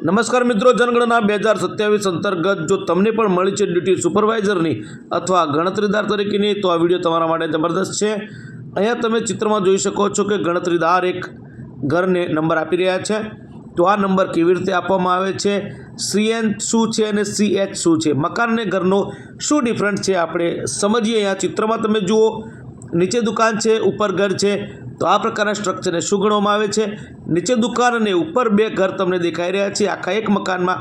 નમસ્કાર મિત્રો, જનગણના 2027 અંતર્ગત જો તમને પણ મળી છે ડ્યુટી સુપરવાઇઝરની અથવા ગણતરીદાર તરીકેની, તો આ વિડીયો તમારા માટે જબરદસ્ત છે। અહીંયા તમે ચિત્રમાં જોઈ શકો છો કે ગણતરીદાર એક ઘરને નંબર આપી રહ્યા છે। તો આ નંબર કેવી રીતે આપવામાં આવે છે, CN શું છે અને CH શું છે, મકાન અને ઘરનો શું ડિફરન્સ છે, આપણે સમજીએ। અહીંયા ચિત્રમાં તમે જુઓ, નીચે દુકાન છે, ઉપર ઘર છે। તો આ પ્રકારના સ્ટ્રક્ચરને શું ગણવામાં આવે છે? નીચે દુકાન અને ઉપર બે ઘર તમને દેખાઈ રહ્યા છે। આખા એક મકાનમાં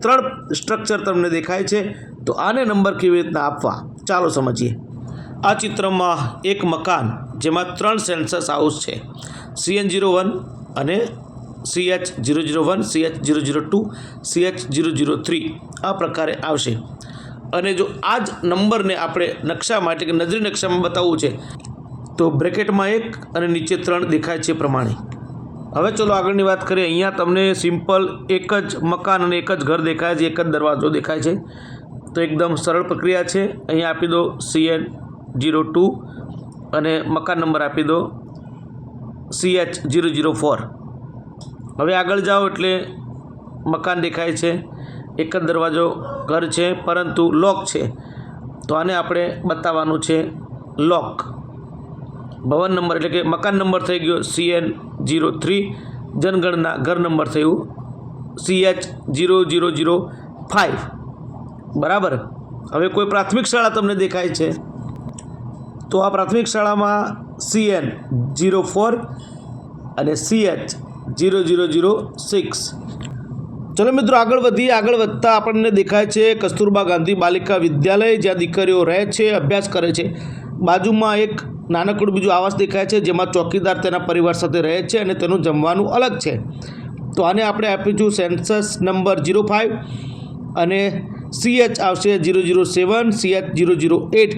3 સ્ટ્રક્ચર તમને દેખાય છે। તો આને નંબર કેવી રીતના આપવા, ચાલો સમજીએ। આ ચિત્રમાં એક મકાન જેમાં 3 સેન્સસ હાઉસ છે, CN01 અને CH001, CH002, CH003 આ પ્રકારે આવશે। અને જો આ જ નંબરને આપણે નકશામાં એટલે કે નજરી નકશામાં બતાવવું છે તો બ્રેકેટમાં 1 અને નીચે 3 દેખાય છે પ્રમાણે। હવે ચલો આગળની વાત કરીએ। અહીંયા તમને સિમ્પલ એક જ મકાન અને એક જ ઘર દેખાય છે, એક જ દરવાજો દેખાય છે। તો એકદમ સરળ પ્રક્રિયા છે। અહીંયા આપી દો CN02 અને મકાન નંબર આપી દો CH004। હવે આગળ જાઓ એટલે મકાન દેખાય છે, એક જ દરવાજો ઘર છે, પરંતુ લોક છે। તો આને આપણે બતાવવાનું છે લોક। ભવન નંબર એટલે કે મકાન નંબર થઈ ગયો CN03, જનગણના ઘર નંબર થયું CH0005, બરાબર। હવે કોઈ પ્રાથમિક શાળા તમને દેખાય છે, તો આ પ્રાથમિક શાળામાં CN04 અને CH0006। ચલો મિત્રો આગળ વધીએ। આગળ વધતા આપણને દેખાય છે કસ્તુરબા ગાંધી બાલિકા વિદ્યાલય, જ્યાં દીકરીઓ રહે છે, અભ્યાસ કરે છે। બાજુમાં એક નાનકડું બીજું આવાસ દેખાય છે, જેમાં ચોકીદાર તેના પરિવાર સાથે રહે છે અને તેનું જમવાનું અલગ છે। તો આને આપણે આપીશું સેન્સસ નંબર 05 અને CH આવશે 007, CH008,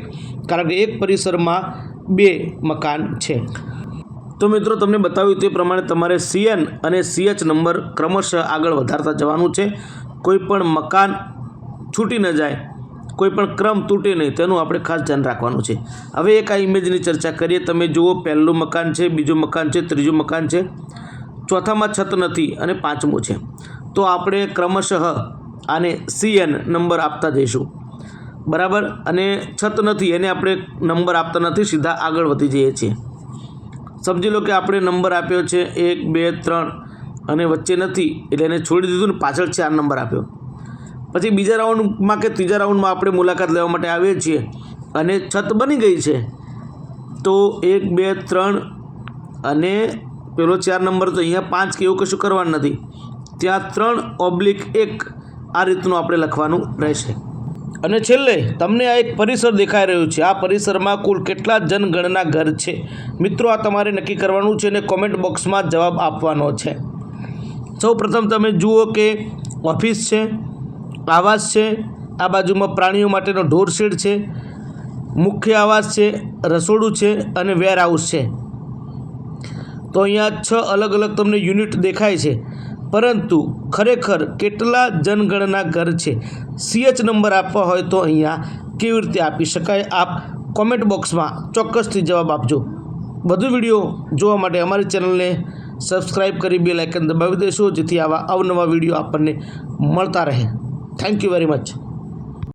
કારણ કે એક પરિસરમાં 2 મકાન છે। તો મિત્રો તમને બતાવ્યું તે પ્રમાણે તમારે CN અને CH નંબર ક્રમશઃ આગળ વધારતા જવાનું છે। કોઈ પણ મકાન છૂટી ન જાય, કોઈ પણ ક્રમ તૂટે નહીં, તેનું આપણે ખાસ ધ્યાન રાખવાનું છે। હવે એક આ ઇમેજની ચર્ચા કરીએ। તમે જુઓ, પહેલું મકાન છે, બીજું મકાન છે, ત્રીજું મકાન છે, ચોથામાં છત નથી અને 5મું છે। તો આપણે ક્રમશઃ આને CN નંબર આપતા જઈશું, બરાબર। અને છત નથી એને આપણે નંબર આપતા નથી, સીધા આગળ વધી જઈએ છીએ। સમજી લો કે આપણે નંબર આપ્યો છે 1, 2, 3 અને વચ્ચે નથી એટલે એને છોડી દીધું ને પાછળ 4 નંબર આપ્યો। પછી બીજા રાઉન્ડમાં કે ત્રીજા રાઉન્ડમાં આપણે મુલાકાત લેવા માટે આવીએ છીએ અને છત બની ગઈ છે। તો 1, 2, 3 અને પેલો 4 નંબર, તો અહીંયા 5 કે એવું કશું કરવાનું નથી, ત્યાં 3/1 આ રીતનું આપણે લખવાનું રહેશે। અને છેલ્લે તમને આ એક પરિસર દેખાઈ રહ્યું છે। આ પરિસરમાં કુલ કેટલા જનગણના ઘર છે? મિત્રો આ તમારે નક્કી કરવાનું છે અને કોમેન્ટ બોક્સમાં જવાબ આપવાનો છે। સૌ પ્રથમ તમે જુઓ કે ઓફિસ છે, આવાસ છે, આ બાજુમાં પ્રાણીઓ માટેનો ઢોર શેડ છે, મુખ્ય આવાસ છે, રસોડું છે અને વેર હાઉસ છે। તો અહીંયા 6 અલગ અલગ તમને યુનિટ દેખાય છે, પરંતુ ખરેખર કેટલા જનગણના ઘર છે? CH નંબર આપવા હોય તો અહીંયા કેવી રીતે આપી શકાય? આપ કોમેન્ટ બોક્સમાં ચોક્કસથી જવાબ આપજો। વધુ વિડીયો જોવા માટે અમારી ચેનલને સબસ્ક્રાઈબ કરી બેલ આઇકન દબાવી દેશો, જેથી આવા અવનવા વિડીયો આપણને મળતા રહે। Thank you very much.